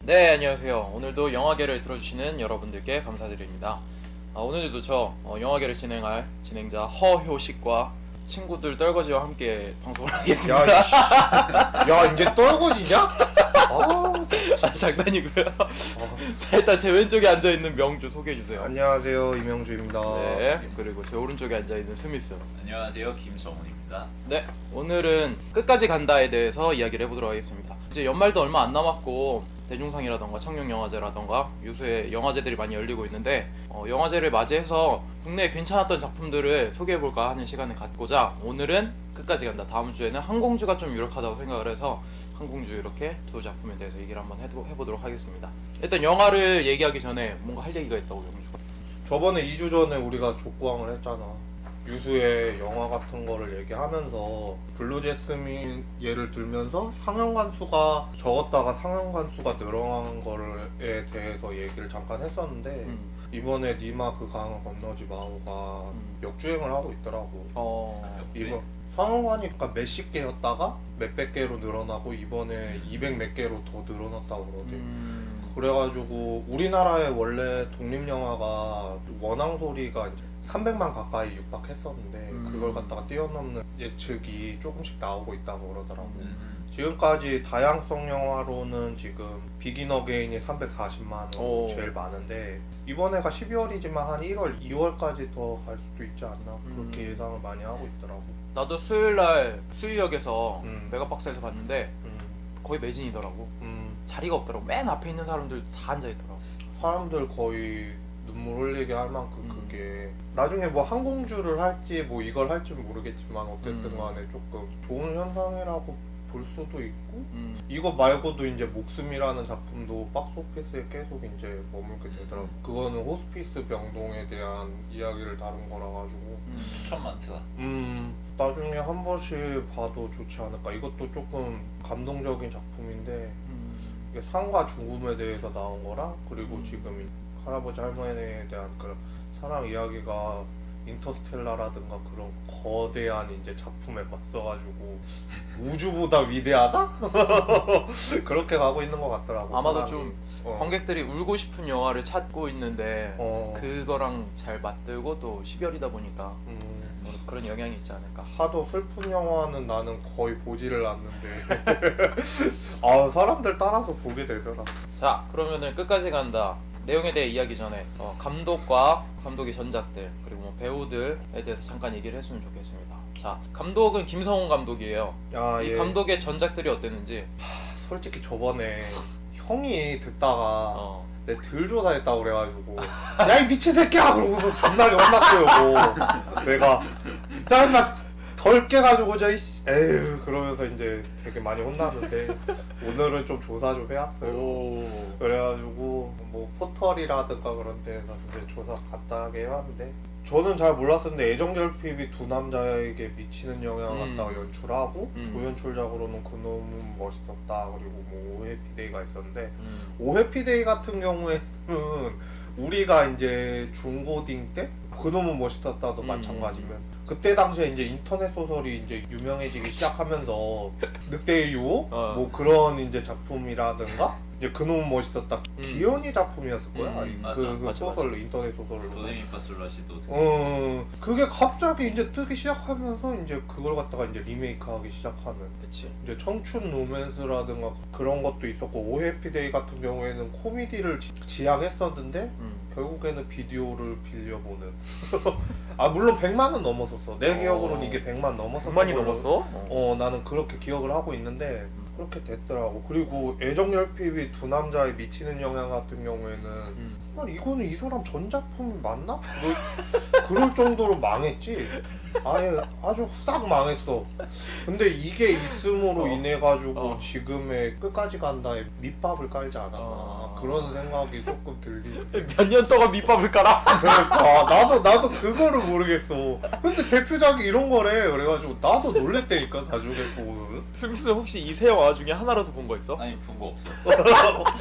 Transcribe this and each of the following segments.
네, 안녕하세요. 오늘도 영화계를 들어주시는 여러분들께 감사드립니다. 오늘도 저 영화계를 진행할 진행자 허효식과 친구들 떨거지와 함께 방송을 하겠습니다. 야 이제 떨거지냐? 아, 장난이고요. 자, 일단 제 왼쪽에 앉아있는 명주 소개해주세요. 안녕하세요 이명주입니다. 네, 그리고 제 오른쪽에 앉아있는 스미스. 안녕하세요, 김정훈입니다. 네, 오늘은 끝까지 간다에 대해서 이야기를 해보도록 하겠습니다. 이제 연말도 얼마 안 남았고 대중상이라던가 청룡영화제라던가 유수의 영화제들이 많이 열리고 있는데 영화제를 맞이해서 국내에 괜찮았던 작품들을 소개해볼까 하는 시간을 갖고자 오늘은 끝까지 간다, 다음 주에는 항공주가 좀 유력하다고 생각을 해서 항공주 이렇게 두 작품에 대해서 얘기를 한번 해보도록 하겠습니다. 일단 영화를 얘기하기 전에 뭔가 할 얘기가 있다고 영주가. 저번에 2주 전에 우리가 족구왕을 했잖아. 유수의 영화 같은 거를 얘기하면서 블루제스민 예를 들면서 상영관 수가 적었다가 상영관 수가 늘어난 거에 대해서 얘기를 잠깐 했었는데 이번에 니마 그 강을 건너지 마오가 역주행을 하고 있더라고. 이번 상영관이니까 몇십 개였다가 몇백 개로 늘어나고 이번에 200 몇 개로 더 늘어났다고 그러대. 그래가지고 우리나라에 원래 독립영화가 원앙 소리가 이제 300만 가까이 육박했었는데 그걸 갖다가 뛰어넘는 예측이 조금씩 나오고 있다고 그러더라고. 지금까지 다양성 영화로는 지금 비긴 어게인이 340만으로 제일 많은데 이번에가 12월이지만 한 1월, 2월까지 더 갈 수도 있지 않나 그렇게 예상을 많이 하고 있더라고. 나도 수요일날 수유역에서 메가박스에서 봤는데 거의 매진이더라고. 자리가 없더라고. 맨 앞에 있는 사람들 다 앉아있더라고. 사람들 거의 눈물 흘리게 할 만큼 그게 나중에 뭐 항공주를 할지 뭐 이걸 할지 모르겠지만 어쨌든 간에 조금 좋은 현상이라고 볼 수도 있고 이거 말고도 이제 목숨이라는 작품도 박스오피스에 계속 이제 머물게 되더라고. 그거는 호스피스 병동에 대한 이야기를 다룬 거라 가지고 추천 많다. 나중에 한 번씩 봐도 좋지 않을까. 이것도 조금 감동적인 작품인데 이게 삶과 죽음에 대해서 나온 거랑 그리고 지금 할아버지 할머니에 대한 그런 사랑 이야기가 인터스텔라라든가 그런 거대한 이제 작품에 맞서가지고 우주보다 위대하다? 그렇게 가고 있는 것 같더라고. 아마도 사람이. 좀 관객들이 울고 싶은 영화를 찾고 있는데 그거랑 잘 맞들고 또 12월이다 보니까 뭐 그런 영향이 있지 않을까. 하도 슬픈 영화는 나는 거의 보지를 않는데 아 사람들 따라서 보게 되더라. 자, 그러면은 끝까지 간다 내용에 대해 이야기 전에 감독과 감독의 전작들 그리고 뭐 배우들에 대해서 잠깐 얘기를 했으면 좋겠습니다. 자, 감독은 김성훈 감독이에요. 야, 이 예. 감독의 전작들이 어땠는지. 솔직히 저번에 형이 듣다가 내 들조사했다고 그래가지고 야 이 미친 새끼야 그러고서 존나게 혼났어요. 뭐. 내가 일단 덜 깨가지고 에휴 그러면서 이제 되게 많이 혼났는데 오늘은 좀 조사 좀 해왔어요. 그래가지고 뭐 포털이라든가 그런 데에서 이제 조사 간단하게 해왔는데 저는 잘 몰랐었는데 애정결핍이 두 남자에게 미치는 영향 갖다가 연출하고 조연출작으로는 그놈은 멋있었다. 그리고 뭐 오해피데이가 있었는데 오해피데이 같은 경우에는 우리가 이제 중고딩 때 그놈은 멋있었다도 마찬가지면 그때 당시에 이제 인터넷 소설이 이제 유명해지기 시작하면서 늑대의 유혹 뭐 그런 이제 작품이라든가 이제 그놈은 멋있었다 기현이 작품이었을 거야. 그 소설로 인터넷 소설로 도레미파 솔라시도. 그게 갑자기 이제 뜨기 시작하면서 이제 그걸 갖다가 이제 리메이크하기 시작하는. 그치. 이제 청춘 로맨스라든가 그런 것도 있었고 오해피데이 같은 경우에는 코미디를 지향했었는데 결국에는 비디오를 빌려보는. 아 물론 100만은 넘었었어. 내 기억으로는 이게 100만 넘었었던 100만이 걸로. 넘었어? 나는 그렇게 기억을 하고 있는데 그렇게 됐더라고. 그리고 애정결핍이 두 남자에 미치는 영향 같은 경우에는 이거는 이 사람 전 작품이 맞나? 그럴 정도로 망했지. 아예 아주 싹 망했어. 근데 이게 있음으로 인해 가지고 지금의 끝까지 간다에 밑밥을 깔지 않았나 그런 생각이 조금 들리. 몇 년 동안 밑밥을 깔아? 그러니까 나도 그거를 모르겠어. 근데 대표작이 이런 거래. 그래가지고 나도 놀랬다니까 나중에 보고는. 스미스 혹시 이 세 영화 중에 하나라도 본 거 있어? 아니 본 거 없어.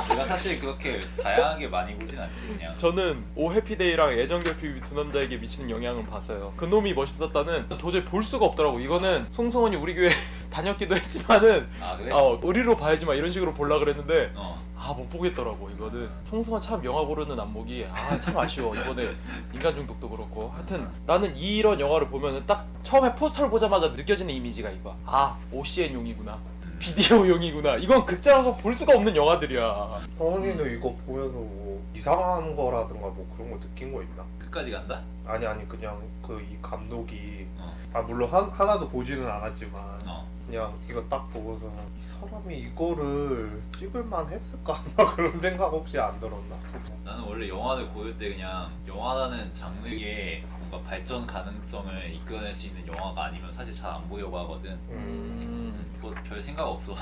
내가 사실 그렇게 다양하게 많이 보진 않지 그냥. 저는 오해피데이랑 애정결핍이 두 남자에게 미치는 영향은 봤어요. 그놈이 멋있었다는 도저히 볼 수가 없더라고. 이거는 송성원이 우리 교회 다녔기도 했지만은 아 그래? 의리로 봐야지 막 이런 식으로 보려 그랬는데 어. 못 보겠더라고 이거는. 송승헌 참 영화 고르는 안목이 참 아쉬워. 이번에 인간 중독도 그렇고. 하여튼 나는 이런 영화를 보면은 딱 처음에 포스터를 보자마자 느껴지는 이미지가 이거야. OCN용이구나. 비디오용이구나. 이건 극장에서 볼 수가 없는 영화들이야. 성훈이는 이거 보면서 뭐 이상한 거라든가 뭐 그런 거 느낀 거 있나? 끝까지 간다? 아니 그냥 그 이 감독이 어. 물론 하나도 보지는 않았지만 어. 그냥 이거 딱 보고서 이 사람이 이거를 찍을만 했을까? 막 그런 생각 혹시 안 들었나? 나는 원래 영화를 고를 때 그냥 영화라는 장르의 뭔가 발전 가능성을 이끌어낼 수 있는 영화가 아니면 사실 잘 안 보려고 하거든. 뭐 별 생각 없어.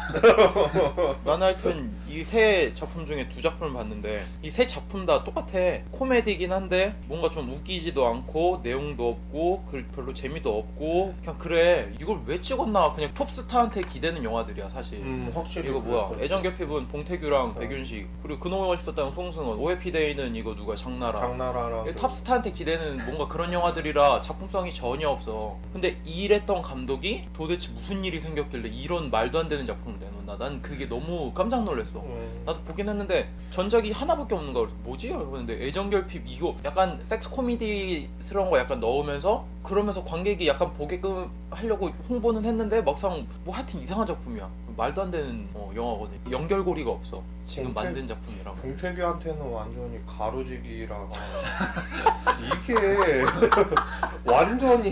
나는 하여튼 이 세 작품 중에 두 작품을 봤는데 이 세 작품 다 똑같아. 코미디긴 한데 뭔가 좀 웃기지도 않고 내용도 없고 별로 재미도 없고 그냥 그래 이걸 왜 찍었나 그냥 톱스타한테 기대는 영화들이야 사실. 확실히 이거 뭐야 그랬어. 애정결핍은 봉태규랑 백윤식 그리고 그놈의 멋있었다는 송승헌 오해피데이는 이거 누가 장나라 장나라랑 탑스타한테 기대는 뭔가 그런 영화들이라 작품성이 전혀 없어. 근데 이랬던 감독이 도대체 무슨 일이 생겼길래 이런 말도 안 되는 작품을 내놓나. 난 그게 너무 깜짝 놀랐어. 나도 보긴 했는데 전작이 하나밖에 없는 거야. 그래서 뭐지? 그런데 애정결핍 이거 약간 섹스 코미디스러운 거 약간 넣으면서 그러면서 관객이 약간 보게끔 하려고 홍보는 했는데 막상 뭐 하여튼 이상한 작품이야. 말도 안 되는 영화거든. 연결고리가 없어. 지금 만든 작품이라고. 봉태규한테는 완전히 가루지기라 이게 완전히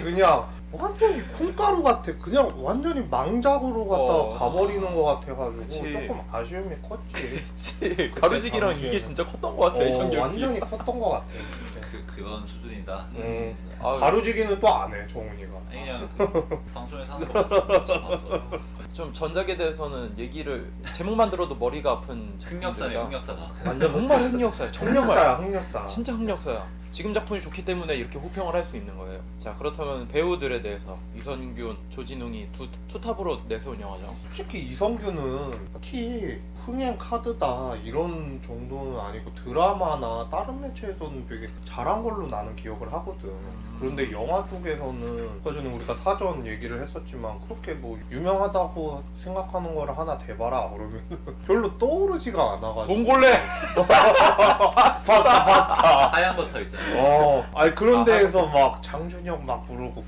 그냥 완전히 콩가루 같아. 그냥 완전히 망작으로 갖다가 가버리는 것 같아가지고 그치. 조금 아쉬움이 컸지. 그치. 가루지기랑 당시에는. 이게 진짜 컸던 것 같아. 애정결핍. 완전히 컸던 것 같아. 그런 수준이다. 가루지기는 또 안 해, 정훈이가. 아니, 그냥 방송에서 하는 거 봤어. 좀 전작에 대해서는 얘기를 제목만 들어도 머리가 아픈 흑역사네, 작품들이라. 흑역사다. 완전 정말 흑역사야. 정말 흑역사. 진짜 흑역사야. 지금 작품이 좋기 때문에 이렇게 호평을 할 수 있는 거예요. 자 그렇다면 배우들에 대해서 이선균, 조진웅이 투탑으로 내세운 영화죠. 솔직히 이성균은 딱히 흥행 카드다 이런 정도는 아니고 드라마나 다른 매체에서는 되게 잘한 걸로 나는 기억을 하거든. 그런데 영화 쪽에서는 아까 전에 우리가 사전 얘기를 했었지만 그렇게 뭐 유명하다고 생각하는 거를 하나 대봐라 그러면 별로 떠오르지가 않아가지고. 몽골레! 파스타. 하얀 버터 있잖아. 아니 그런 데에서 막 장준혁 막 부르고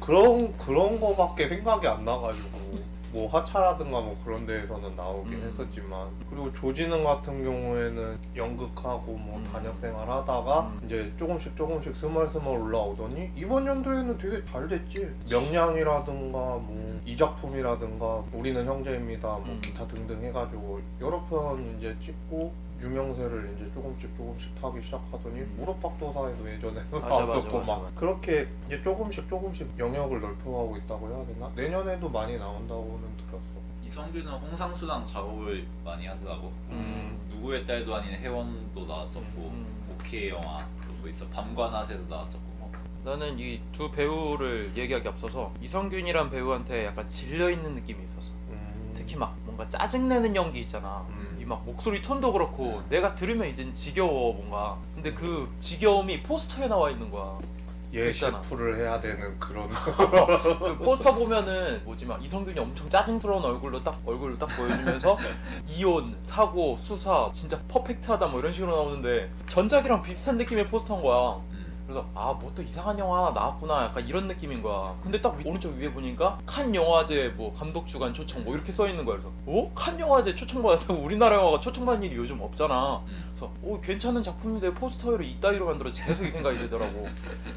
그런 거밖에 생각이 안 나가지고 뭐 하차라든가 뭐 그런 데에서는 나오긴 했었지만 그리고 조진웅 같은 경우에는 연극하고 뭐 단역생활 하다가 이제 조금씩 스멀스멀 올라오더니 이번 연도에는 되게 잘 됐지. 명량이라든가 뭐 이 작품이라든가 우리는 형제입니다 뭐 기타 등등 해가지고 여러 편 이제 찍고 유명세를 이제 조금씩 타기 시작하더니 무릎팍도사에도 예전에 나왔었고 막 그렇게 이제 조금씩 영역을 넓혀가고 있다고 해야 되나? 내년에도 많이 나온다고는 들었어. 이성균은 홍상수랑 작업을 많이 하더라고. 누구의 딸도 아닌 해원도 나왔었고 오케이 영화도 있어. 밤과 낮에도 나왔었고. 나는 이 두 배우를 얘기하기 앞서서 이성균이란 배우한테 약간 질려있는 느낌이 있었어. 특히 막 뭔가 짜증내는 연기 있잖아. 이 막 목소리 톤도 그렇고 내가 들으면 이젠 지겨워 뭔가. 근데 그 지겨움이 포스터에 나와 있는 거야. 얘 있잖아. 셰프를 해야 되는 그런 그 포스터 보면은 뭐지 막 이성균이 엄청 짜증스러운 얼굴로 딱 보여주면서 이혼, 사고, 수사 진짜 퍼펙트하다 뭐 이런 식으로 나오는데 전작이랑 비슷한 느낌의 포스터인 거야. 그래서 뭐 또 이상한 영화 하나 나왔구나 약간 이런 느낌인 거야. 근데 딱 오른쪽 위에 보니까 칸 영화제 뭐 감독 주간 초청 뭐 이렇게 써 있는 거야. 그래서 칸 영화제 초청받았다고 우리나라 영화가 초청받는 일이 요즘 없잖아. 그래서 괜찮은 작품인데 포스터를 이따위로 만들었지 계속 이 생각이 들더라고.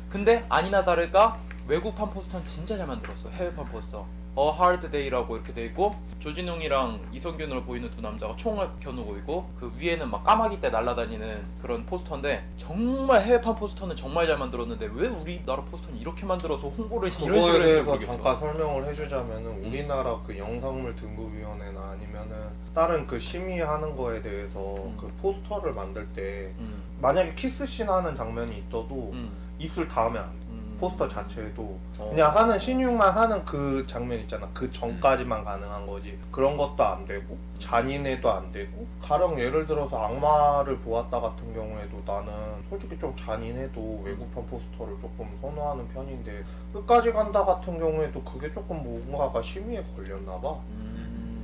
근데 아니나 다를까 외국판 포스터는 진짜 잘 만들었어. 해외판 포스터 A Hard Day라고 이렇게 돼 있고 조진웅이랑 이성균으로 보이는 두 남자가 총을 겨누고 있고 그 위에는 막 까마귀 떼 날아다니는 그런 포스터인데 정말 해외판 포스터는 정말 잘 만들었는데 왜 우리나라 포스터는 이렇게 만들어서 홍보를 이런 식으로 그거에 했는지 대해서 모르겠어. 잠깐 설명을 해주자면은 우리나라 그 영상물 등급위원회나 아니면은 다른 그 심의하는 거에 대해서 그 포스터를 만들 때 만약에 키스씬 하는 장면이 있어도 입술 닿으면 안 돼. 포스터 자체도 그냥 하는 신육만 하는 그 장면 있잖아. 그 전까지만 가능한 거지. 그런 것도 안 되고 잔인해도 안 되고 가령 예를 들어서 악마를 보았다 같은 경우에도 나는 솔직히 좀 잔인해도 외국판 포스터를 조금 선호하는 편인데 끝까지 간다 같은 경우에도 그게 조금 뭔가가 심의에 걸렸나 봐.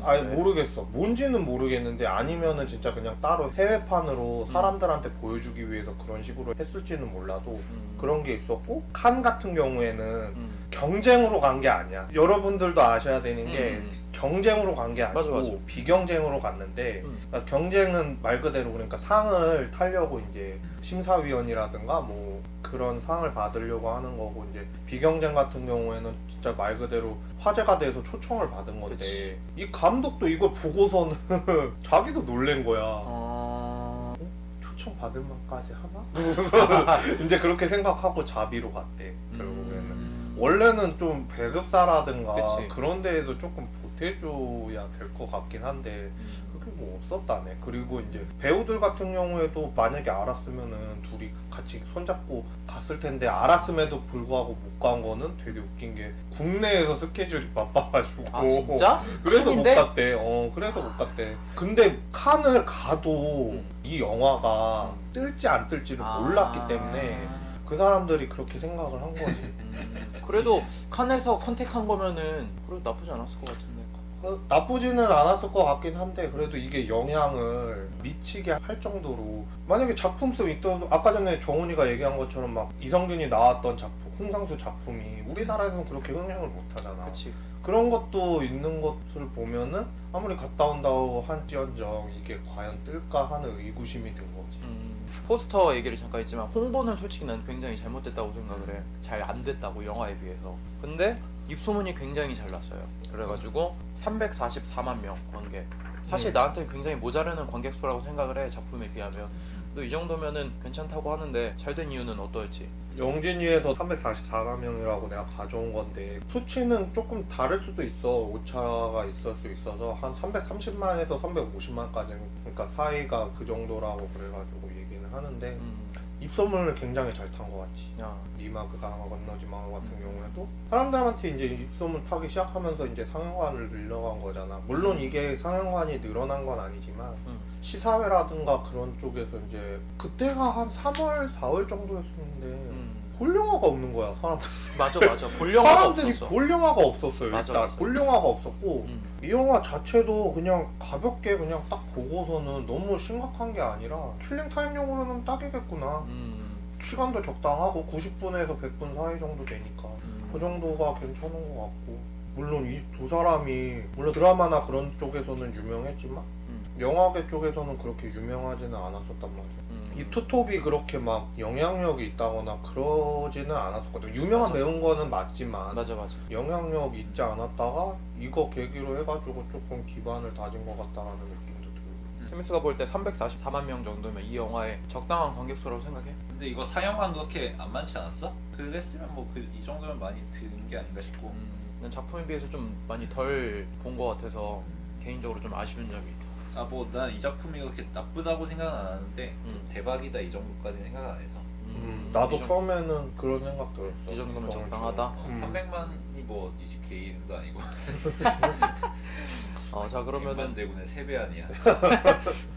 아니 그래. 모르겠어. 뭔지는 모르겠는데 아니면은 진짜 그냥 따로 해외판으로 사람들한테 보여주기 위해서 그런 식으로 했을지는 몰라도 그런 게 있었고 칸 같은 경우에는 경쟁으로 간 게 아니야. 여러분들도 아셔야 되는 게 경쟁으로 간 게 아니고 맞아. 비경쟁으로 갔는데 그러니까 경쟁은 말 그대로 그러니까 상을 타려고 이제 심사위원이라든가 뭐 그런 상을 받으려고 하는 거고 이제 비경쟁 같은 경우에는 진짜 말 그대로 화제가 돼서 초청을 받은 건데 그치. 이 감독도 이걸 보고서는 자기도 놀란 거야. 초청 받을 만까지 하나? 이제 그렇게 생각하고 자비로 갔대 결국에는. 원래는 좀 배급사라든가 그치. 그런 데에서 조금 보태줘야 될 것 같긴 한데 그게 뭐 없었다네. 그리고 이제 배우들 같은 경우에도 만약에 알았으면은 둘이 같이 손잡고 갔을 텐데 알았음에도 불구하고 못 간 거는 되게 웃긴 게 국내에서 스케줄이 바빠가지고 아 진짜? 그래서 칸인데? 못 갔대. 그래서 못 갔대. 근데 칸을 가도 이 영화가 뜰지 안 뜰지를 몰랐기 때문에 그 사람들이 그렇게 생각을 한 거지. 그래도 칸에서 컨택한 거면은 그래도 나쁘지 않았을 것 같은데. 나쁘지는 않았을 것 같긴 한데 그래도 이게 영향을 미치게 할 정도로 만약에 작품성 있던 아까 전에 정훈이가 얘기한 것처럼 막 이성균이 나왔던 작품 홍상수 작품이 우리나라에서는 그렇게 흥행을 못하잖아. 그치. 그런 것도 있는 것을 보면은 아무리 갔다 온다고 한지언정 이게 과연 뜰까 하는 의구심이 든 거지. 포스터 얘기를 잠깐 했지만 홍보는 솔직히 난 굉장히 잘못됐다고 생각을 해. 잘 안 됐다고 영화에 비해서. 근데 입소문이 굉장히 잘 났어요. 그래가지고 344만 명 관객. 사실 나한테는 굉장히 모자르는 관객 수라고 생각을 해 작품에 비하면. 또 이 정도면은 괜찮다고 하는데 잘 된 이유는 어떠했지? 영진이에서 344만 명이라고 내가 가져온 건데 수치는 조금 다를 수도 있어. 오차가 있을 수 있어서 한 330만에서 350만까지 그러니까 사이가 그 정도라고 그래가지고 얘기는 하는데 입소문을 굉장히 잘 탄 것 같지. 야, 니마 그 강화 건너지 마 같은 경우에도 사람들한테 이제 입소문 타기 시작하면서 이제 상영관을 늘려간 거잖아. 물론 이게 상영관이 늘어난 건 아니지만 시사회라든가 그런 쪽에서 이제 그때가 한 3월, 4월 정도였었는데 볼 영화가 없는 거야 사람들. 맞아. 볼 영화가 사람들이 없었어. 볼 영화가 없었어요. 맞아, 일단 맞아. 볼 영화가 없었고 음. 이 영화 자체도 그냥 가볍게 그냥 딱 보고서는 너무 심각한 게 아니라 킬링타임용으로는 딱이겠구나. 시간도 적당하고 90분에서 100분 사이 정도 되니까 그 정도가 괜찮은 것 같고 물론 이 두 사람이 물론 드라마나 그런 쪽에서는 유명했지만 영화계 쪽에서는 그렇게 유명하지는 않았었단 말이야. 이 투톱이 그렇게 막 영향력이 있다거나 그러지는 않았었거든. 유명한 맞아. 배우인 거는 맞지만 맞아. 영향력 있지 않았다가 이거 계기로 해가지고 조금 기반을 다진 것 같다라는 느낌도 들고. 스미스가 볼 때 344만 명 정도면 이 영화의 적당한 관객 수라고 생각해? 근데 이거 상영관 그렇게 안 많지 않았어? 그랬으면 뭐 이 정도면 많이 드는 게 아닌가 싶고. 난 작품에 비해서 좀 많이 덜 본 것 같아서 개인적으로 좀 아쉬운 점이 있다. 아 뭐 난 이 작품이 그렇게 나쁘다고 생각은 안 하는데 대박이다 이 정도까지는 생각 안 해서. 나도 처음에는 그런 생각 들었어. 이 정도면 정말 적당하다? 300만이 뭐 이제 개인도 아니고. 자 그러면은 100만 대군의 3배 아니야.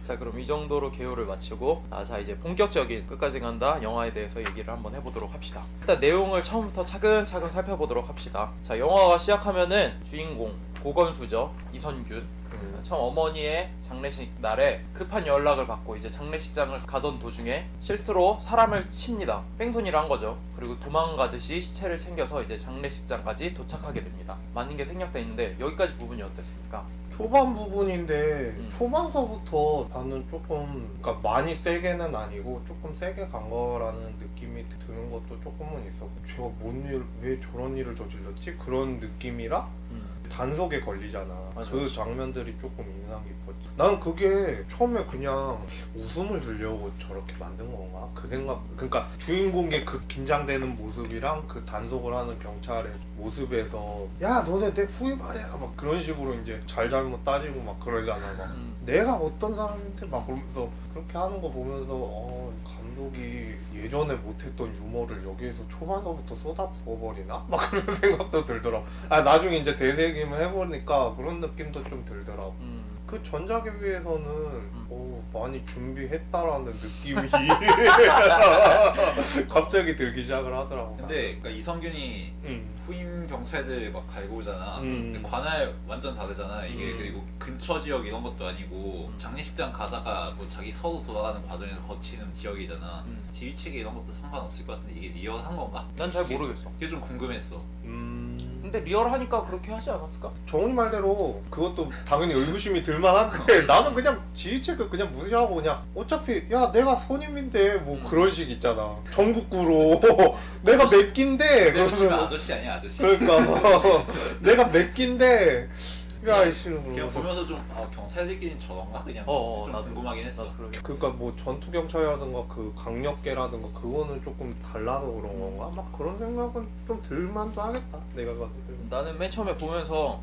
자 그럼 이 정도로 개요를 마치고 자 이제 본격적인 끝까지 간다 영화에 대해서 얘기를 한번 해보도록 합시다. 일단 내용을 처음부터 차근차근 살펴보도록 합시다. 자 영화가 시작하면은 주인공 고건수죠. 이선균. 처음 어머니의 장례식 날에 급한 연락을 받고 이제 장례식장을 가던 도중에 실수로 사람을 칩니다. 뺑소니를 한 거죠. 그리고 도망가듯이 시체를 챙겨서 이제 장례식장까지 도착하게 됩니다. 많은 게 생략돼 있는데 여기까지 부분이 어땠습니까? 초반 부분인데 초반서부터 나는 조금 그러니까 많이 세게는 아니고 조금 세게 간 거라는 느낌이 드는 것도 조금은 있었고 제가 뭔 일, 왜 저런 일을 저질렀지? 그런 느낌이라 단속에 걸리잖아. 맞아, 그 맞아. 장면들이 조금 인상 깊었지. 난 그게 처음에 그냥 웃음을 주려고 저렇게 만든 건가? 그 생각. 그러니까 주인공의 그 긴장되는 모습이랑 그 단속을 하는 경찰의 모습에서 야 너네 내 후임 아니야? 막 그런 식으로 이제 잘잘못 따지고 막 그러잖아. 막 내가 어떤 사람인데 막 그러면서 그렇게 하는 거 보면서 감독이 예전에 못했던 유머를 여기에서 초반서부터 쏟아 부어버리나? 막 그런 생각도 들더라고. 나중에 이제 되새김을 해보니까 그런 느낌도 좀 들더라고. 그 전작에 비해서는 많이 준비했다라는 느낌이 갑자기 들기 시작을 하더라고. 근데 그러니까 이성균이 후임 경찰들 막 갈고 오잖아. 근데 관할 완전 다르잖아. 이게 그리고 근처 지역 이런 것도 아니고 장례식장 가다가 뭐 자기 서로 돌아가는 과정에서 거치는 지역이잖아. 지휘체계 이런 것도 상관없을 것 같은데 이게 리얼한 건가? 난 잘 모르겠어. 그게 좀 궁금했어. 근데 리얼하니까 그렇게 하지 않았을까? 정훈이 말대로 그것도 당연히 의구심이 들만한데 나는 그냥 지휘체크 그냥 무시하고 그냥 어차피 야 내가 선임인데 뭐 그런 식 있잖아. 전국구로 내가 몇 끼인데 내가 지금 그러면 아저씨 아니야 아저씨? 그러니까 내가 몇 끼인데 야 그냥 이씨는 그냥 보면서 좀 경찰들끼리는 저런가 그냥 좀 나도 궁금하긴 했어. 나도 그러게. 그러니까 뭐 전투 경찰이라든가 그 강력계라든가 그거는 조금 달라서 그런 건가? 막 그런 생각은 좀 들만도 하겠다. 내가 봤을 때. 나는 맨 처음에 보면서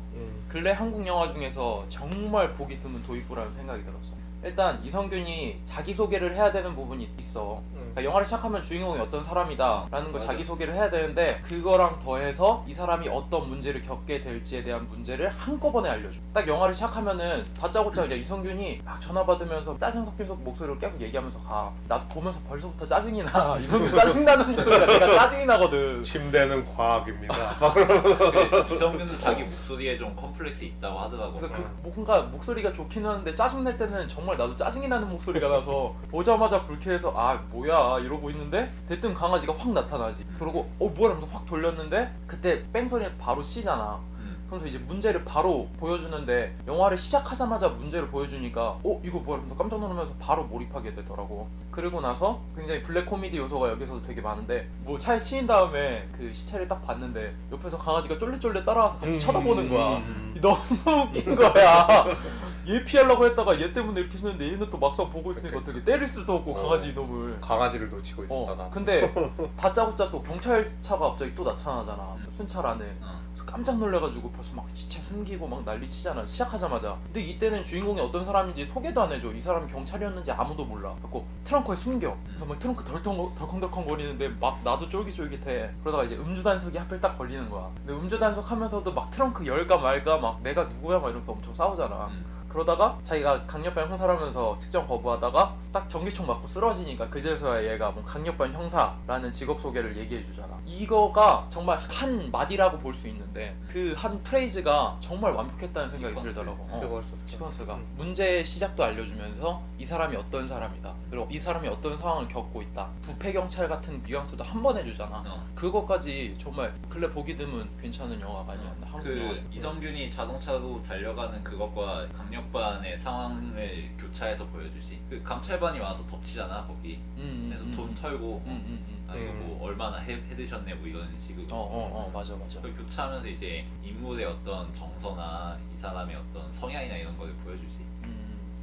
근래 한국 영화 중에서 정말 보기 드문 도입부라는 생각이 들었어. 일단 이성균이 자기소개를 해야 되는 부분이 있어. 그러니까 영화를 시작하면 주인공이 어떤 사람이다 라는 걸 맞아. 자기소개를 해야 되는데 그거랑 더해서 이 사람이 어떤 문제를 겪게 될지에 대한 문제를 한꺼번에 알려줘. 딱 영화를 시작하면은 다짜고짜 그냥 이성균이 막 전화 받으면서 짜증 섞인 목소리로 계속 얘기하면서 가. 나도 보면서 벌써부터 짜증이 나. 이성균 짜증나는 목소리가 내가 짜증이 나거든. 침대는 과학입니다. 이성균도 자기 목소리에 좀 컴플렉스 있다고 하더라고. 그러니까 뭔가 목소리가 좋긴 하는데 짜증낼 때는 정말 나도 짜증이 나는 목소리가 나서 보자마자 불쾌해서 뭐야 이러고 있는데 대뜸 강아지가 확 나타나지. 그러고 뭐야 하면서 확 돌렸는데 그때 뺑소리를 바로 씌잖아. 그래서 이제 문제를 바로 보여주는데 영화를 시작하자마자 문제를 보여주니까 이거 뭐야 하면서 깜짝 놀라면서 바로 몰입하게 되더라고. 그리고 나서 굉장히 블랙 코미디 요소가 여기서도 되게 많은데 뭐 차에 치인 다음에 그 시체를 딱 봤는데 옆에서 강아지가 쫄래쫄래 따라와서 같이 쳐다보는 거야. 너무 웃긴 거야. 얘 피하려고 했다가 얘 때문에 이렇게 했는데 얘는 또 막상 보고 있으니까 어떻게 때릴 수도 없고 강아지 이놈을. 강아지를 놓치고 있었다 나. 근데 다짜고짜 또 경찰차가 갑자기 또 나타나잖아. 순찰 안에. 그래서 깜짝 놀래가지고 벌써 막 시체 숨기고 막 난리 치잖아. 시작하자마자. 근데 이때는 주인공이 어떤 사람인지 소개도 안 해줘. 이 사람이 경찰이었는지 아무도 몰라. 그래서 트렁크에 숨겨. 그래서 막 트렁크 덜컹덜컹 거리는데 막 나도 쫄깃쫄깃해. 그러다가 이제 음주 단속이 하필 딱 걸리는 거야. 근데 음주 단속 하면서도 막 트렁크 열까 말까 막 내가 누구야 막 이러면서 엄청 싸우잖아. 그러다가 자기가 강력반 형사라면서 측정 거부하다가 딱 전기총 맞고 쓰러지니까 그제서야 얘가 뭐 강력반 형사라는 직업 소개를 얘기해 주잖아. 이거가 정말 한 마디라고 볼 수 있는데 그 한 프레이즈가 정말 완벽했다는 생각이 들더라고. 시퀀스가 문제의 시작도 알려주면서 이 사람이 어떤 사람이다. 그리고 이 사람이 어떤 상황을 겪고 있다. 부패 경찰 같은 뉘앙스도 한 번 해주잖아. 그것까지 정말 근래 보기 드문 괜찮은 영화가 아니었나. 한국 영화. 이성균이 자동차로 달려가는 그것과 강력반의 상황을 교차해서 보여주지. 그 강찰반이 와서 덮치잖아 거기. 그래서 돈 털고 이거 뭐 얼마나 해드셨네 뭐 이런 식으로. 맞아. 그걸 교차하면서 이제 인물의 어떤 정서나 이 사람의 어떤 성향이나 이런 걸 보여주지.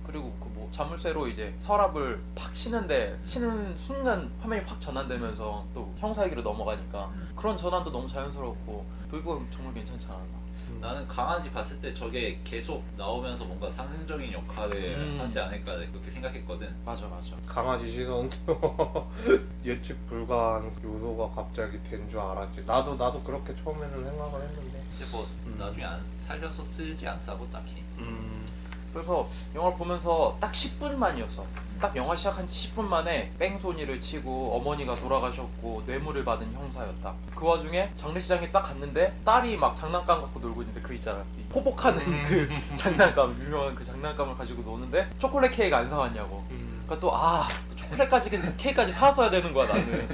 그리고 그 뭐 자물쇠로 이제 서랍을 팍 치는데 치는 순간 화면이 확 전환되면서 또 형사에게로 넘어가니까 그런 전환도 너무 자연스럽고 도입부가 정말 괜찮지 않았나. 나는 강아지 봤을 때 저게 계속 나오면서 뭔가 상징적인 역할을 하지 않을까 그렇게 생각했거든. 맞아. 강아지 시선도 예측 불가한 요소가 갑자기 된 줄 알았지. 나도 그렇게 처음에는 생각을 했는데. 근데 뭐 나중에 안 살려서 쓰지 않다고 딱히. 그래서 영화를 보면서 딱 10분만이었어. 딱 영화 시작한 지 10분 만에 뺑소니를 치고 어머니가 돌아가셨고 뇌물을 받은 형사였다. 그 와중에 장례식장에 딱 갔는데 딸이 막 장난감 갖고 놀고 있는데 그 있잖아. 포복하는 그 장난감, 유명한 그 장난감을 가지고 노는데 초콜릿 케이크 안 사왔냐고. 그러니까 또 초콜릿까지 케이크까지 사왔어야 되는 거야 나는.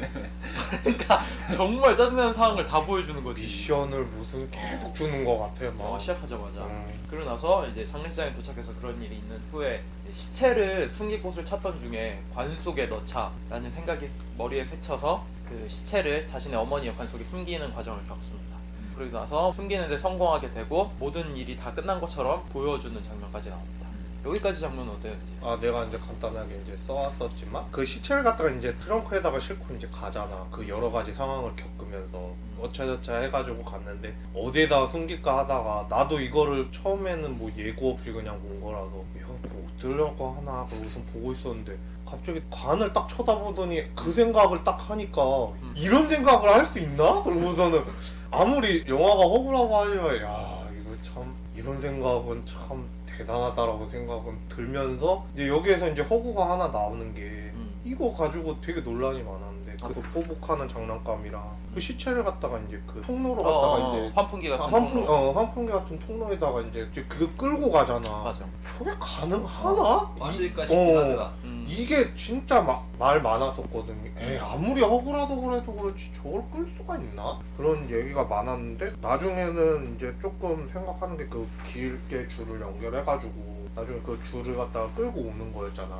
그러니까 정말 짜증나는 상황을 다 보여주는 거지. 미션을 무슨 계속 주는 것 같아 막. 시작하자마자. 그러고 나서 이제 장례식장에 도착해서 그런 일이 있는 후에 이제 시체를 숨길 곳을 찾던 중에 관 속에 넣자라는 생각이 머리에 스쳐서 그 시체를 자신의 어머니의 관 속에 숨기는 과정을 겪습니다. 그러고 나서 숨기는데 성공하게 되고 모든 일이 다 끝난 것처럼 보여주는 장면까지 나옵니다. 여기까지 장면은 어땠는지. 내가 이제 간단하게 이제 써왔었지만 그 시체를 갖다가 이제 트렁크에다가 싣고 이제 가잖아. 그 여러 가지 상황을 겪으면서 어차저차 해가지고 갔는데 어디에다가 숨길까 하다가 나도 이거를 처음에는 뭐 예고 없이 그냥 본 거라서 이거 뭐 어쩌려고 하나 그러고서 보고 있었는데 갑자기 관을 딱 쳐다보더니 그 생각을 딱 하니까 이런 생각을 할 수 있나? 그러고서는 아무리 영화가 허구라고 하지만 야 이거 참 이런 생각은 참 대단하다라고 생각은 들면서 이제 여기에서 이제 허구가 하나 나오는 게 이거 가지고 되게 논란이 많았는데 그 포복하는 장난감이랑 그 시체를 갖다가 이제 그 통로로 갖다가 이제 환풍기 같은 통로. 환풍기 같은 통로에다가 이제 그거 끌고 가잖아. 맞아. 저게 가능하나? 맞을까 싶긴 하더라. 이게 진짜 말 많았었거든요. 에이 아무리 허구라도 그래도 그렇지 저걸 끌 수가 있나? 그런 얘기가 많았는데 나중에는 이제 조금 생각하는 게 그 길게 줄을 연결해가지고 나중에 그 줄을 갖다가 끌고 오는 거였잖아.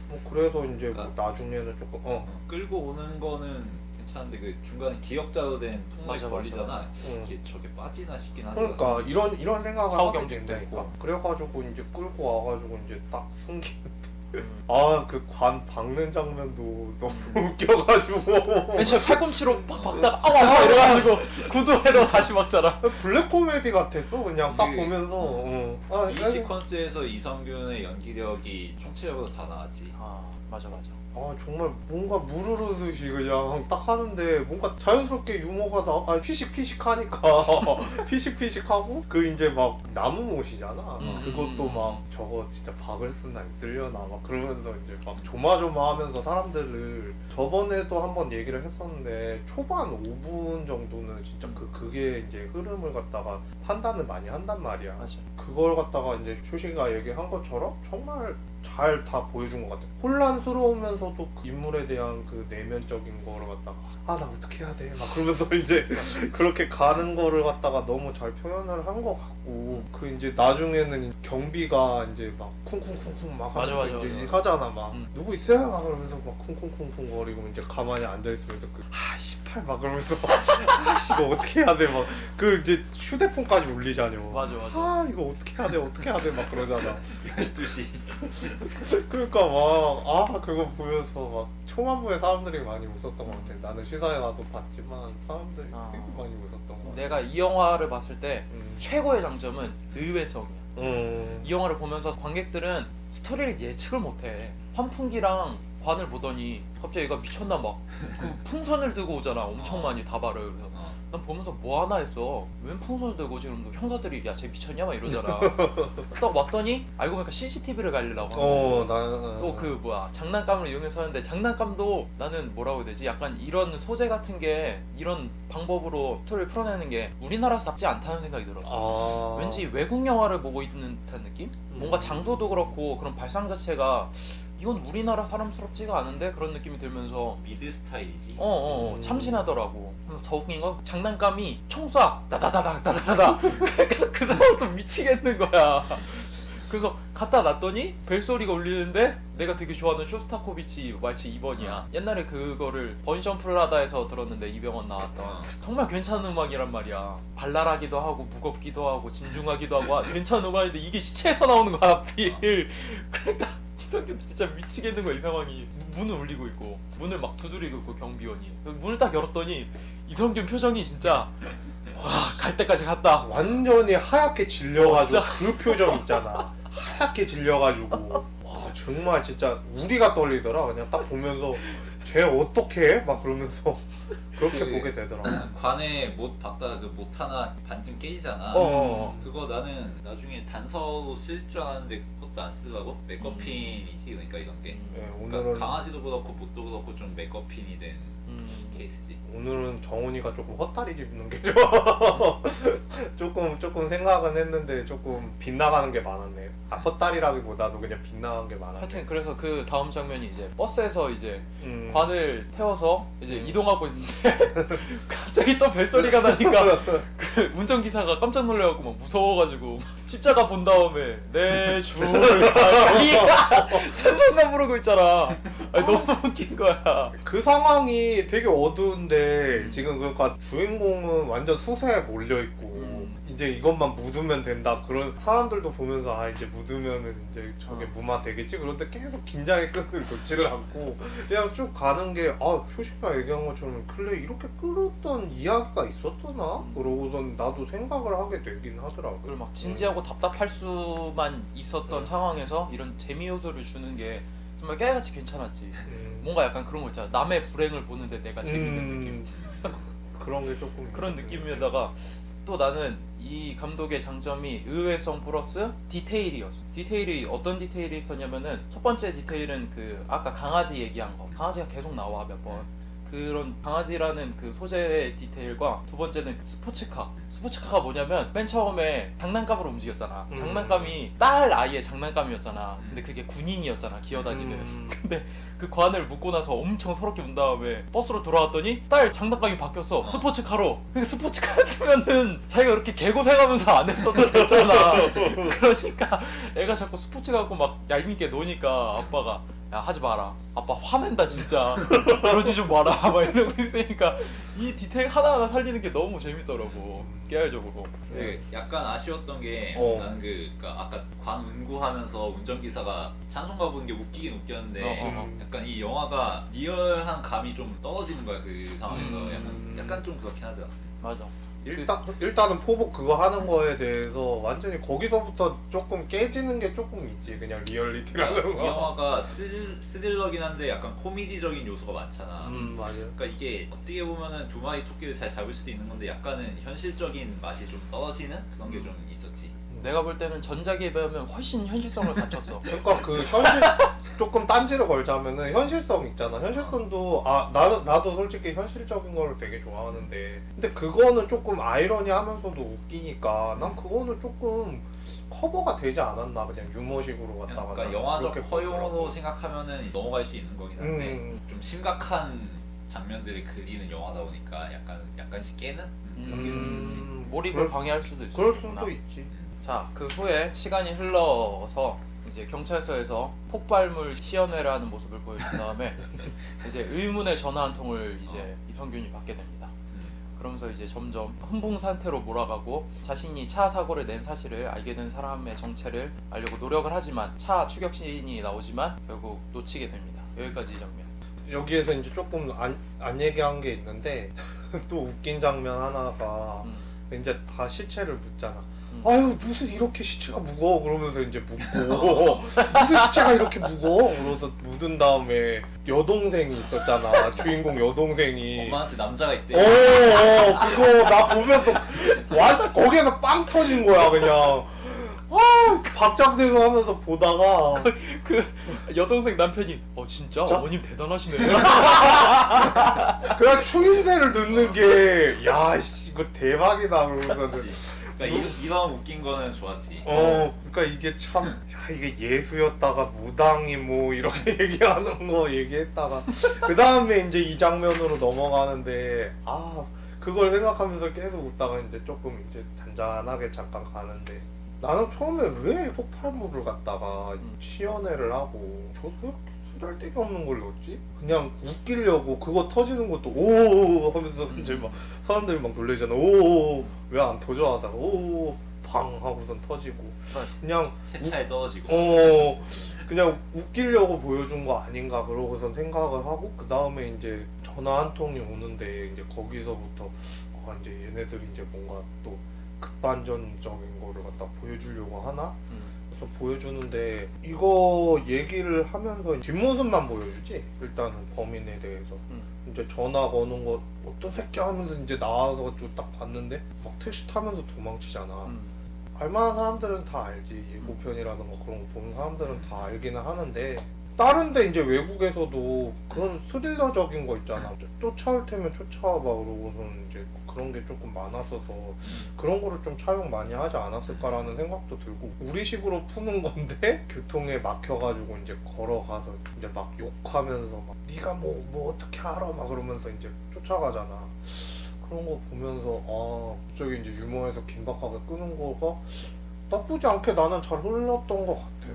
뭐 그래서 이제 뭐 나중에는 조금 끌고 오는 거는 괜찮은데 그 중간에 기역자로 된 통로에 맞아, 걸리잖아. 맞아. 이게 저게 빠지나 싶긴 하더라. 그러니까 이런 생각을 사후 하게 경쟁도 된다니까. 있고. 그래가지고 이제 끌고 와가지고 이제 딱 숨기는데 그 관 박는 장면도 너무 웃겨가지고 맨 처음에 팔꿈치로 팍 박다가 아와 이래가지고 구두에도 다시 막잖아. 블랙 코미디 같았어 그냥 딱 이게- 보면서 이 시퀀스에서 이성균의 연기력이 총체적으로 다 나왔지. 맞아. 정말 뭔가 무르르듯이 그냥 딱 하는데 뭔가 자연스럽게 유머가 피식피식하니까 피식피식하고 그 이제 막 나무못이잖아. 그것도 막 저거 진짜 박을 수나 있으려나 막 그러면서 이제 막 조마조마하면서 사람들을 저번에도 한번 얘기를 했었는데 초반 5분 정도는 진짜 그게 이제 흐름을 갖다가 판단을 많이 한단 말이야. 맞아. 그걸 갖다가 이제 초시가 얘기한 것처럼 정말 잘 다 보여준 것 같아. 혼란스러우면서도 그 인물에 대한 그 내면적인 거를 갖다가 나 어떻게 해야 돼? 막 그러면서 이제 그렇게 가는 거를 갖다가 너무 잘 표현을 한 것 같고 그 이제 나중에는 경비가 이제 막 쿵쿵쿵쿵 막 맞아, 하면서 맞아, 이제 맞아. 하잖아 막 누구 있어요? 막 그러면서 막 쿵쿵쿵쿵 거리고 이제 가만히 앉아 있으면서 씨발 막 그러면서 이거 어떻게 해야 돼? 막 그 이제 휴대폰까지 울리잖여. 맞아. 이거 어떻게 해야 돼? 어떻게 해야 돼? 막 그러잖아. 12시. 그러니까 막 그거 보면서 막 초반부에 사람들이 많이 웃었던 것 같아. 나는 시사회 와서 봤지만 사람들이 되게 많이 웃었던 것 같아. 내가 이 영화를 봤을 때 음. 최고의 장점은 의외성이야. 이 영화를 보면서 관객들은 스토리를 예측을 못해. 환풍기랑 관을 보더니 갑자기 얘가 미쳤나 막 그 풍선을 들고 오잖아. 엄청 많이 다발을. 그래서 난 보면서 뭐 하나 했어. 웬 풍선을 들고 오지? 그러면 형사들이 야 쟤 미쳤냐 막 이러잖아. 딱 왔더니 알고 보니까 CCTV를 갈리려고 하는 거야. 또 그 장난감을 이용해서 하는데 장난감도 나는 뭐라고 해야 되지? 약간 이런 소재 같은 게 이런 방법으로 스토리를 풀어내는 게 우리나라서 낫지 않다는 생각이 들었어. 왠지 외국 영화를 보고 있는 듯한 느낌? 뭔가 장소도 그렇고 그런 발상 자체가 이건 우리나라 사람스럽지가 않은데 그런 느낌이 들면서 미드 스타일이지. 참신하더라고. 그래서 더 웃긴 건 장난감이 총쏴 다다다다다다다. 그러니까 그 사람도 미치겠는 거야. 그래서 갖다 놨더니 벨소리가 울리는데 내가 되게 좋아하는 쇼스타코비치 왈츠 2번이야. 옛날에 그거를 번시점프라다에서 들었는데 이병헌 나왔던 정말 괜찮은 음악이란 말이야. 발랄하기도 하고 무겁기도 하고 진중하기도 하고 괜찮은 음악인데 이게 시체에서 나오는 거야 하필. 그러니까 이성균 진짜 미치겠는 거야 이 상황이. 문을 울리고 있고 문을 막 두드리고 있고 경비원이 문을 딱 열었더니 이성균 표정이 진짜 갈 때까지 갔다. 완전히 하얗게 질려가지고 진짜. 그 표정 있잖아. 하얗게 질려가지고 정말 진짜 우리가 떨리더라. 그냥 딱 보면서 쟤 어떻게 해? 막 그러면서 그렇게 보게 되더라고. 관에 못 박다가 그 못 하나 반쯤 깨지잖아. 그거 나는 나중에 단서로 쓸 줄 알았는데 그것도 안 쓰더라고. 맥거핀이지 그러니까 이런 게. 그러니까 오늘은 강아지도 그렇고 못도 그렇고 좀 맥거핀이 된 케이스지. 오늘은 정훈이가 조금 헛다리 짚는 게 조금 생각은 했는데 조금 빗나가는 게 많았네. 헛다리라기보다도 그냥 빗나간 게 많았네. 하여튼 그래서 그 다음 장면이 이제 버스에서 이제 음. 관을 태워서 이제 이동하고 있는데 갑자기 또 벨소리가 나니까 그 운전기사가 깜짝 놀래갖고 막 무서워가지고 십자가 본 다음에 내 줄 찬송가 부르고 있잖아. 아니 너무 웃긴 거야. 그 상황이 되게 어두운데 지금 그러니까 주인공은 완전 수세에 몰려 있고 이제 이것만 묻으면 된다 그런 사람들도 보면서 아 이제 묻으면은 이제 저게 무마 되겠지 그런데 계속 긴장의 끈을 놓지를 않고 그냥 쭉 가는 게 아 표식가 얘기한 것처럼 근래 이렇게 끌었던 이야기가 있었더나 그러고선 나도 생각을 하게 되긴 하더라고. 그걸 막 진지하고 답답할 수만 있었던 상황에서 이런 재미 요소를 주는 게 정말 깨알같이 괜찮았지. 뭔가 약간 그런 거 있잖아. 남의 불행을 보는데 내가 재밌는 느낌. 그런 게 조금 그런 있었네. 느낌에다가 또 나는 이 감독의 장점이 의외성 플러스 디테일이었어. 디테일이 어떤 디테일이 있었냐면은 첫 번째 디테일은 그 아까 강아지 얘기한 거. 강아지가 계속 나와 몇 번. 그런 강아지라는 그 소재의 디테일과 두 번째는 그 스포츠카. 스포츠카가 뭐냐면 맨 처음에 장난감으로 움직였잖아. 장난감이 딸 아이의 장난감이었잖아. 근데 그게 군인이었잖아. 기어다니는. 근데 그 관을 묶고 나서 엄청 서럽게 운 다음에 버스로 돌아왔더니 딸 장난감이 바뀌었어. 스포츠카로. 근데 스포츠카였으면은 자기가 그렇게 개고생하면서 안 했어도 됐잖아. 그러니까 애가 자꾸 스포츠 갖고 막 얄밉게 노니까 아빠가 야 하지 마라. 아빠 화낸다 진짜. 그러지 좀 마라. 막 이러고 있으니까 이 디테일 하나하나 살리는 게 너무 재밌더라고. 깨알적으로. 그 약간 아쉬웠던 게 나는 그러니까 아까 관 운구하면서 운전기사가 찬송가 부는 게 웃기긴 웃겼는데 약간 이 영화가 리얼한 감이 좀 떨어지는 거야 그 상황에서 약간 좀 그렇긴 하더라. 맞아. 일단은 포복 그거 하는 거에 대해서 완전히 거기서부터 조금 깨지는 게 조금 있지 그냥 리얼리티라는 이 거. 영화가 스릴러긴 한데 약간 코미디적인 요소가 많잖아. 맞아. 그러니까 이게 어떻게 보면은 두 마리 토끼를 잘 잡을 수도 있는 건데 약간은 현실적인 맛이 좀 떨어지는 그런 게 좀 있었지. 내가 볼 때는 전작에 비하면 훨씬 현실성을 갖췄어. 그러니까 그 현실 조금 딴지를 걸자면은 현실성 있잖아. 현실성도 나도 솔직히 현실적인 걸 되게 좋아하는데 근데 그거는 조금 아이러니하면서도 웃기니까 난 그거는 조금 커버가 되지 않았나 그냥 유머식으로 갔다가. 그러니까 영화적 허용으로 생각하면은 넘어갈 수 있는 거긴 한데 좀 심각한 장면들을 그리는 영화다 보니까 약간씩 깨는 그런 게 좀 있었지. 몰입을 방해할 수도 있어. 그럴 수도 있지. 자, 그 후에 시간이 흘러서 이제 경찰서에서 폭발물 시연회를 하는 모습을 보여준 다음에 이제 의문의 전화 한 통을 이제 이성균이 받게 됩니다. 그러면서 이제 점점 흥분 상태로 몰아가고 자신이 차 사고를 낸 사실을 알게 된 사람의 정체를 알려고 노력을 하지만 차 추격신이 나오지만 결국 놓치게 됩니다. 여기까지 이 장면. 여기에서 이제 조금 안 얘기한 게 있는데 또 웃긴 장면 하나가 이제 다 시체를 묻잖아. 아유 무슨 이렇게 시체가 무거워 그러면서 이제 묻고 무슨 시체가 이렇게 무거워 그러면서 묻은 다음에 여동생이 있었잖아. 주인공 여동생이 엄마한테 남자가 있대. 그거 나 보면서 거기에서 빵 터진 거야 그냥. 박장대소 하면서 보다가 그 여동생 남편이 진짜? 어머님 대단하시네. 그냥 추임새를 넣는 게 야 이거 대박이다 그러면서. 그러니까 이런 웃긴 거는 좋았지. 그러니까 이게 참 이게 예수였다가 무당이 뭐 이렇게 얘기하는 거 얘기했다가 그 다음에 이제 이 장면으로 넘어가는데 그걸 생각하면서 계속 웃다가 이제 조금 이제 잔잔하게 잠깐 가는데 나는 처음에 왜 폭발물을 갖다가 시연회를 하고 저 이렇게 쓰잘데기 없는 걸 넣었지? 그냥 웃기려고 그거 터지는 것도 오 하면서 이제 막 사람들이 막 놀래잖아. 오 왜 안 터져 하다가 오 방 하고선 터지고 그냥 세차에 떨어지고 그냥 웃기려고 보여준 거 아닌가 그러고선 생각을 하고 그 다음에 이제 전화 한 통이 오는데 이제 거기서부터 이제 얘네들이 이제 뭔가 또 극반전적인 거를 갖다 보여주려고 하나? 그래서 보여주는데 이거 얘기를 하면서 뒷모습만 보여주지 일단은 범인에 대해서 이제 전화 거는 거 어떤 새끼 하면서 이제 나와서 딱 봤는데 막 택시 타면서 도망치잖아. 알만한 사람들은 다 알지. 예고편이라든가 그런 거 보는 사람들은 다 알기는 하는데 다른데 이제 외국에서도 그런 스릴러적인 거 있잖아. 쫓아올 테면 쫓아와봐 그러고서는 이제 그런 게 조금 많았어서 그런 거를 좀 차용 많이 하지 않았을까라는 생각도 들고 우리식으로 푸는 건데 교통에 막혀가지고 이제 걸어가서 이제 막 욕하면서 막 네가 뭐 어떻게 알아 막 그러면서 이제 쫓아가잖아. 그런 거 보면서 저기 이제 유머에서 긴박하게 끄는 거가 나쁘지 않게 나는 잘 흘렀던 것 같아.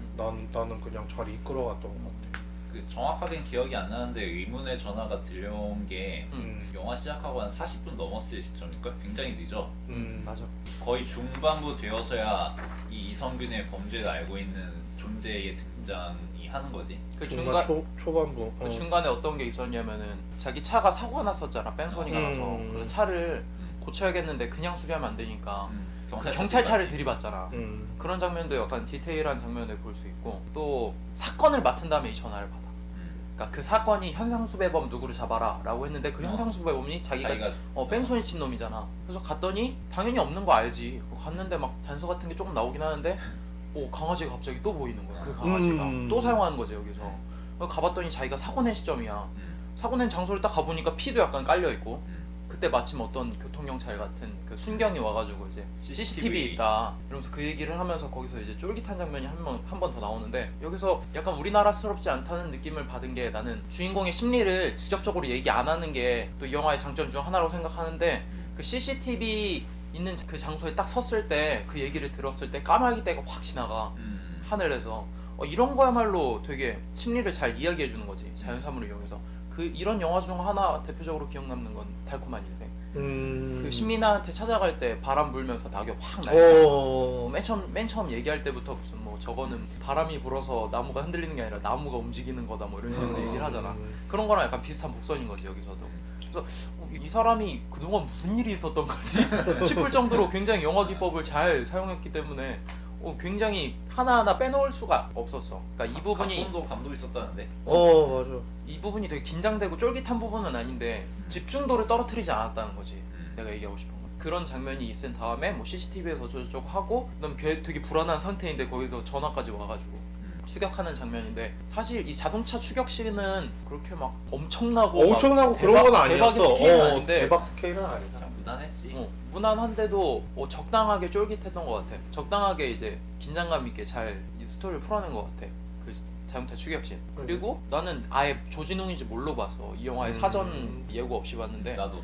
나는 그냥 잘 이끌어갔던 것 같아. 그 정확하게는 기억이 안 나는데 의문의 전화가 들려온 게 영화 시작하고 한 40분 넘었을 시점일걸? 굉장히 늦어. 맞아. 거의 중반부 되어서야 이 이성균의 범죄를 알고 있는 존재의 등장이 하는 거지. 그 중간 중간 초반부. 그 중간에 어떤 게 있었냐면은 자기 차가 사고가 났었잖아. 뺑소니가 나서. 그래서 차를 고쳐야겠는데 그냥 수리하면 안 되니까 경찰차를 들이받잖아. 그런 장면도 약간 디테일한 장면을 볼 수 있고 또 사건을 맡은 다음에 이 전화를 받아. 그러니까 그 사건이 현상수배범 누구를 잡아라 라고 했는데 그 현상수배범이 자기가 뺑소니 친 놈이잖아. 그래서 갔더니 당연히 없는 거 알지. 갔는데 막 단서 같은 게 조금 나오긴 하는데 강아지가 갑자기 또 보이는 거야. 그 강아지가 또 사용하는 거지 여기서. 가봤더니 자기가 사고 낸 시점이야. 사고 낸 장소를 딱 가보니까 피도 약간 깔려 있고 그때 마침 어떤 교통경찰 같은 그 순경이 와가지고 이제 CCTV 있다 이러면서 그 얘기를 하면서 거기서 이제 쫄깃한 장면이 한 번 더 나오는데 여기서 약간 우리나라스럽지 않다는 느낌을 받은 게 나는 주인공의 심리를 직접적으로 얘기 안 하는 게 또 이 영화의 장점 중 하나라고 생각하는데 그 CCTV 있는 그 장소에 딱 섰을 때 그 얘기를 들었을 때 까마귀 떼가 확 지나가 하늘에서 이런 거야말로 되게 심리를 잘 이야기해 주는 거지 자연사물을 이용해서. 이런 영화 중 하나 대표적으로 기억 남는 건 달콤한 인생. 그 신민아한테 찾아갈 때 바람 불면서 낙엽 확 날리고 맨 처음 얘기할 때부터 무슨 뭐 저거는 바람이 불어서 나무가 흔들리는 게 아니라 나무가 움직이는 거다 뭐 이런 식으로 얘기를 하잖아. 그런 거랑 약간 비슷한 복선인 거지 여기서도. 그래서 이 사람이 그동안 무슨 일이 있었던 거지 싶을 정도로 굉장히 영화 기법을 잘 사용했기 때문에 굉장히 하나하나 빼놓을 수가 없었어. 그러니까 이 부분이 감도 있었다는데. 맞아. 이 부분이 되게 긴장되고 쫄깃한 부분은 아닌데 집중도를 떨어뜨리지 않았다는 거지. 내가 얘기하고 싶은 건. 그런 장면이 있은 다음에 뭐 CCTV에서 저쪽 하고 그다음 되게 불안한 상태인데 거기서 전화까지 와가지고 추격하는 장면인데 사실 이 자동차 추격씬은 그렇게 막 엄청나고 그런 건 아니었어. 대박의 스케일은 아닌데 대박 스케일은 아니다. 무난했지. 무난한데도 적당하게 쫄깃했던 것 같아. 적당하게 이제 긴장감 있게 잘 이 스토리를 풀어낸 것 같아. 그 자동차 추격씬. 그리고 나는 아예 조진웅인지 모르고 봤어. 이 영화의 사전 예고 없이 봤는데 나도.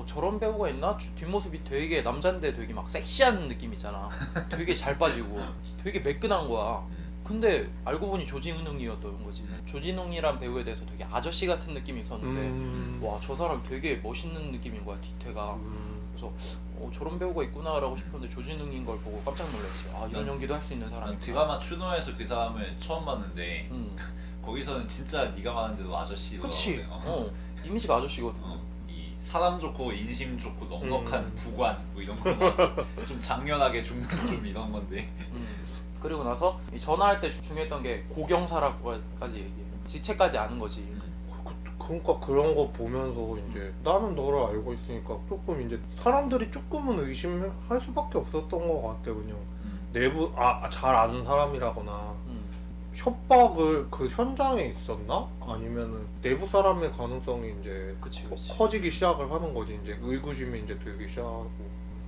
저런 배우가 있나? 뒷모습이 되게 남잔데 되게 막 섹시한 느낌 있잖아. 되게 잘 빠지고 되게 매끈한 거야. 근데 알고 보니 조진웅이었던 거지. 조진웅이란 배우에 대해서 되게 아저씨 같은 느낌이 있었는데 와 저 사람 되게 멋있는 느낌인 거야 뒤태가. 그래서 저런 배우가 있구나라고 싶었는데 조진웅인 걸 보고 깜짝 놀랐어요. 이런 연기도 할 수 있는 사람이. 드라마 추노에서 그 사람을 처음 봤는데 거기서는 진짜 네가 말한대로 아저씨로. 그치. 이미지가 아저씨거든. 이 사람 좋고 인심 좋고 넉넉한 부관 뭐 이런 거 나왔어. 좀 장렬하게 죽는 좀 이런 건데. 그리고 나서 이 전화할 때 중요했던 게 고경사라고까지 얘기해. 지체까지 아는 거지. 그러니까 그런 거 보면서 이제 나는 너를 알고 있으니까 조금 이제 사람들이 조금은 의심할 수밖에 없었던 것 같아. 그냥 내부 잘 아는 사람이라거나 협박을 그 현장에 있었나? 아니면은 내부 사람의 가능성이 이제 그치. 커지기 시작을 하는 거지. 이제 의구심이 이제 들기 시작하고.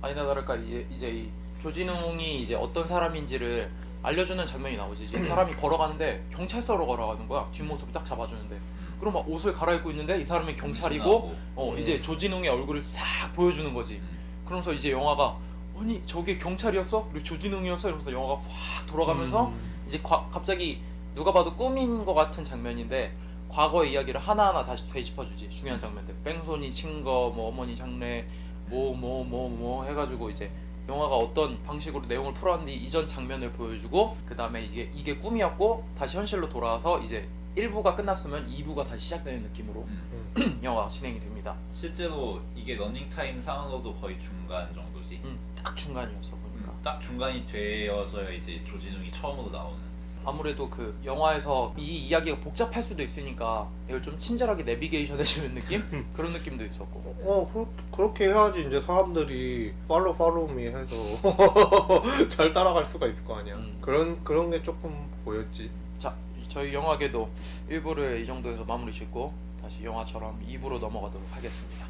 아니나 다를까 이제 이 조진웅이 이제 어떤 사람인지를 알려주는 장면이 나오지. 이제 사람이 걸어가는데 경찰서로 걸어가는 거야. 뒷모습을 딱 잡아주는데. 그럼 막 옷을 갈아입고 있는데 이 사람이 경찰이고 이제 조진웅의 얼굴을 싹 보여주는 거지. 그러면서 이제 영화가 아니 저게 경찰이었어? 그리고 조진웅이었어? 이러면서 영화가 확 돌아가면서 이제 갑자기 누가 봐도 꿈인 것 같은 장면인데 과거의 이야기를 하나하나 다시 되짚어주지. 중요한 장면들. 뺑소니 친 거, 뭐 어머니 장례, 뭐 해가지고 이제 영화가 어떤 방식으로 내용을 풀었는지 이전 장면을 보여주고 그 다음에 이게 꿈이었고 다시 현실로 돌아와서 이제 1부가 끝났으면 2부가 다시 시작되는 느낌으로 영화가 진행이 됩니다. 실제로 이게 러닝타임 상으로도 거의 중간 정도지. 딱 중간이었어 보니까. 딱 중간이 되어서야 이제 조진웅이 처음으로 나오는. 아무래도 그 영화에서 이 이야기가 복잡할 수도 있으니까 이걸 좀 친절하게 내비게이션 해주는 느낌? 그런 느낌도 있었고. 그렇게 해야지 이제 사람들이 팔로우미 해서 잘 따라갈 수가 있을 거 아니야. 그런 게 조금 보였지. 자, 저희 영화계도 1부를 이 정도에서 마무리 짓고 다시 영화처럼 2부로 넘어가도록 하겠습니다.